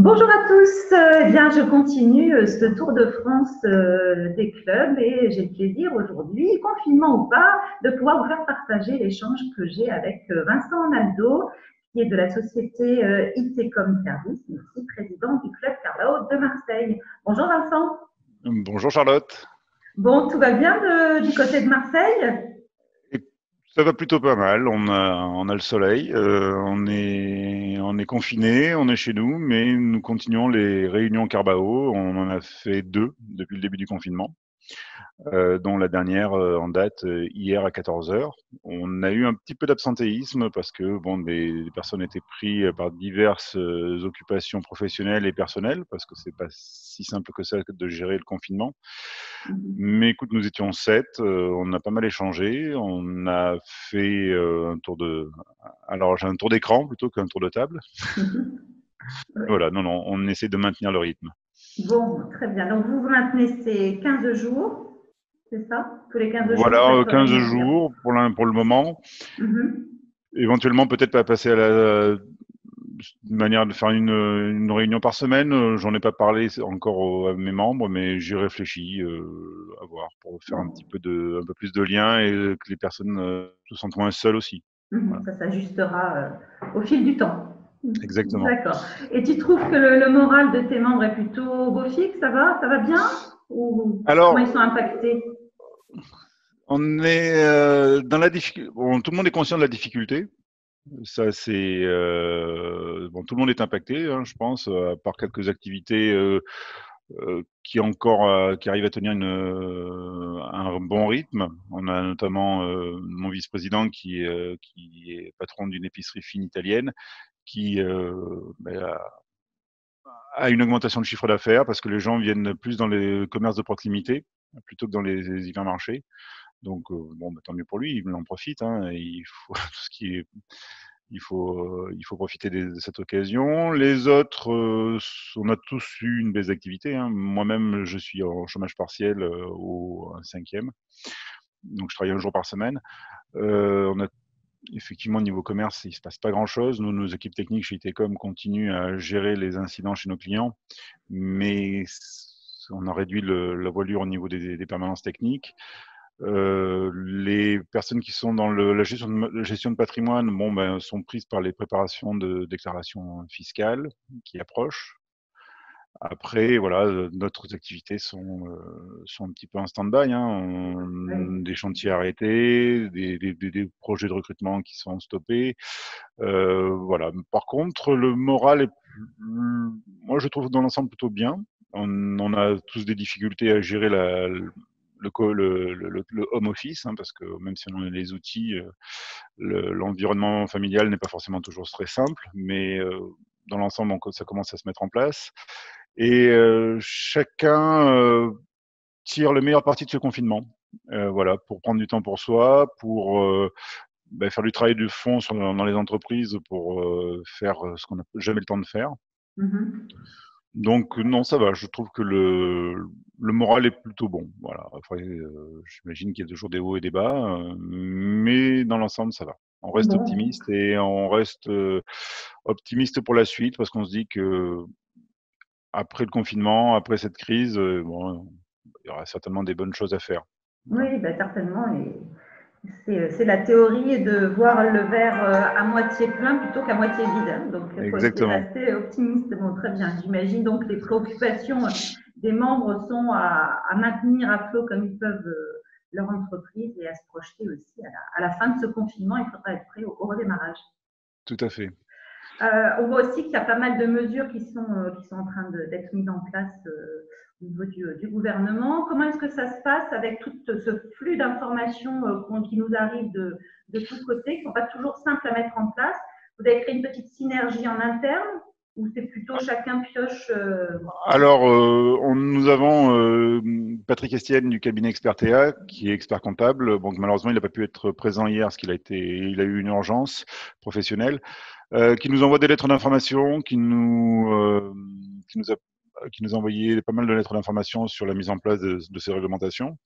Bonjour à tous. Eh bien, je continue ce tour de France des clubs et j'ai le plaisir aujourd'hui, confinement ou pas, de pouvoir vous faire partager l'échange que j'ai avec Vincent Naldo, qui est de la société ITCOM Service, mais aussi président du club Carlao de Marseille. Bonjour Vincent. Bonjour Charlotte. Bon, tout va bien du côté de Marseille? Et ça va plutôt pas mal. On a le soleil. On est confiné. On est chez nous, mais nous continuons les réunions Carbao. On en a fait deux depuis le début du confinement. Dont la dernière en date hier à 14 heures. On a eu un petit peu d'absentéisme parce que bon, des personnes étaient prises par diverses occupations professionnelles et personnelles, parce que c'est pas si simple que ça de gérer le confinement. Mais écoute, nous étions 7, on a pas mal échangé, on a fait un tour de... Alors j'ai un tour d'écran plutôt qu'un tour de table. Voilà, non, non, on essaie de maintenir le rythme. Bon, très bien. Donc, vous maintenez ces 15 jours, c'est ça? Tous les 15 jours, vous Voilà, faites 15 réunion. jours pour le moment. Mhm. Éventuellement, peut-être pas passer à la manière de faire une réunion par semaine. J'en ai pas parlé encore à mes membres, mais j'y réfléchis à voir pour faire Bon. un peu plus de liens et que les personnes se sentent moins seules aussi. Voilà, Ça s'ajustera au fil du temps. exactement. D'accord. Et tu trouves que le moral de tes membres est plutôt beau fixe? Ça va bien? Ou comment ils Alors, sont impactés? on est dans la difficulté. Bon, tout le monde est conscient de la difficulté. Ça, c'est bon, tout le monde est impacté, hein, je pense, à part quelques activités qui arrivent à tenir un bon rythme. On a notamment mon vice-président qui est patron d'une épicerie fine italienne qui a une augmentation de chiffre d'affaires parce que les gens viennent plus dans les commerces de proximité plutôt que dans les hypermarchés. Donc bon, bah, tant mieux pour lui, il en profite. Hein, et il faut tout ce qui est il faut profiter de cette occasion. Les autres, on a tous eu une baisse d'activité. Hein. Moi-même, je suis en chômage partiel au cinquième, donc je travaille un jour par semaine. On a effectivement niveau commerce, il se passe pas grand-chose. Nous, nos équipes techniques chez Itecom continuent à gérer les incidents chez nos clients, mais on a réduit la voilure au niveau des permanences techniques. Les personnes qui sont dans la gestion de patrimoine, bon, ben, sont prises par les préparations de déclarations fiscales qui approchent. Après, voilà, d'autres activités sont un petit peu en stand-by. Hein. Oui. Des chantiers arrêtés, des projets de recrutement qui sont stoppés. Voilà. Par contre, le moral est, moi, je trouve dans l'ensemble plutôt bien. On a tous des difficultés à gérer le home office, hein, parce que même si on a les outils, l'environnement familial n'est pas forcément toujours très simple, mais dans l'ensemble, ça commence à se mettre en place. Et chacun tire le meilleur parti de ce confinement. Voilà, pour prendre du temps pour soi, pour faire du travail de fond dans les entreprises, pour faire ce qu'on n'a jamais le temps de faire. Mhm. Donc non, ça va. Je trouve que le moral est plutôt bon. Voilà. Après, j'imagine qu'il y a toujours des hauts et des bas, mais dans l'ensemble, ça va. On reste Bon. optimiste et on reste optimiste pour la suite parce qu'on se dit que après le confinement, après cette crise, bon, il y aura certainement des bonnes choses à faire. Voilà. Oui, ben certainement. Et c'est la théorie de voir le verre à moitié plein plutôt qu'à moitié vide. Hein. Donc, il faut essayer de Exactement. rester optimiste. Bon, très bien. J'imagine donc que les préoccupations des membres sont à maintenir à flot comme ils peuvent leur entreprise et à se projeter aussi à la fin de ce confinement. Il faudra être prêt au redémarrage. Tout à fait. On voit aussi qu'il y a pas mal de mesures qui sont en train d'être mises en place au niveau du gouvernement. Comment est-ce que ça se passe avec tout ce flux d'informations qui nous arrivent de tous côtés, qui ne sont pas toujours simples à mettre en place? Vous avez créé une petite synergie en interne ou c'est plutôt chacun pioche Alors, nous avons Patrick Estienne du cabinet Expert TA, qui est expert comptable. Bon, malheureusement, il n'a pas pu être présent hier parce il a eu une urgence professionnelle, qui nous envoie des lettres d'information, qui nous a envoyé pas mal de lettres d'information sur la mise en place de ces réglementations.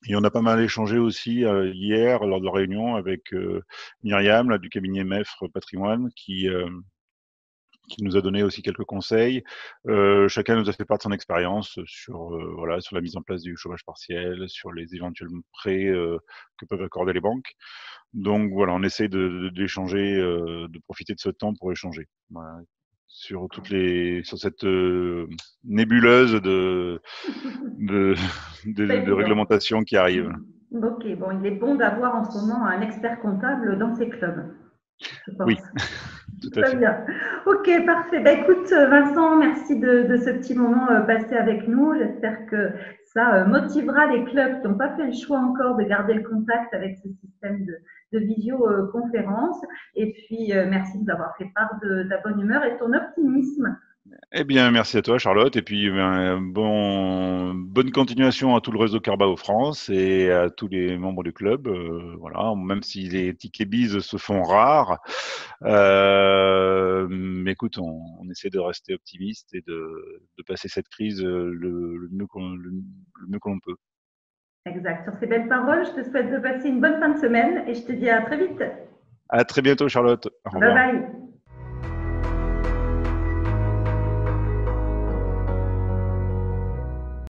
Et on a pas mal échangé aussi hier lors de la réunion avec Myriam là, du cabinet MEFRE Patrimoine, qui nous a donné aussi quelques conseils. Chacun nous a fait part de son expérience sur voilà, sur la mise en place du chômage partiel, sur les éventuels prêts que peuvent accorder les banques. Donc voilà, on essaie d'échanger, de profiter de ce temps pour échanger. Voilà, sur cette nébuleuse de, Pas de évident. réglementation qui arrive. Ok, bon, il est bon d'avoir en ce moment un expert comptable dans ces clubs, je Oui, pense. tout à Très fait. bien. Ok, parfait. Bah, écoute, Vincent, merci de ce petit moment passé avec nous. J'espère que ça motivera les clubs qui n'ont pas fait le choix encore de garder le contact avec ce système de visioconférence. Et puis, merci de nous avoir fait part de ta bonne humeur et de ton optimisme. Eh bien, merci à toi, Charlotte. Et puis, bonne continuation à tout le réseau Carabao France et à tous les membres du club. Voilà, même si les tickets bises se font rares. Mais écoute, on essaie de rester optimiste et de passer cette crise le mieux le mieux que l'on peut. Exact. Sur ces belles paroles, je te souhaite de passer une bonne fin de semaine et je te dis à très vite. À très bientôt, Charlotte. Au Bye revoir. bye.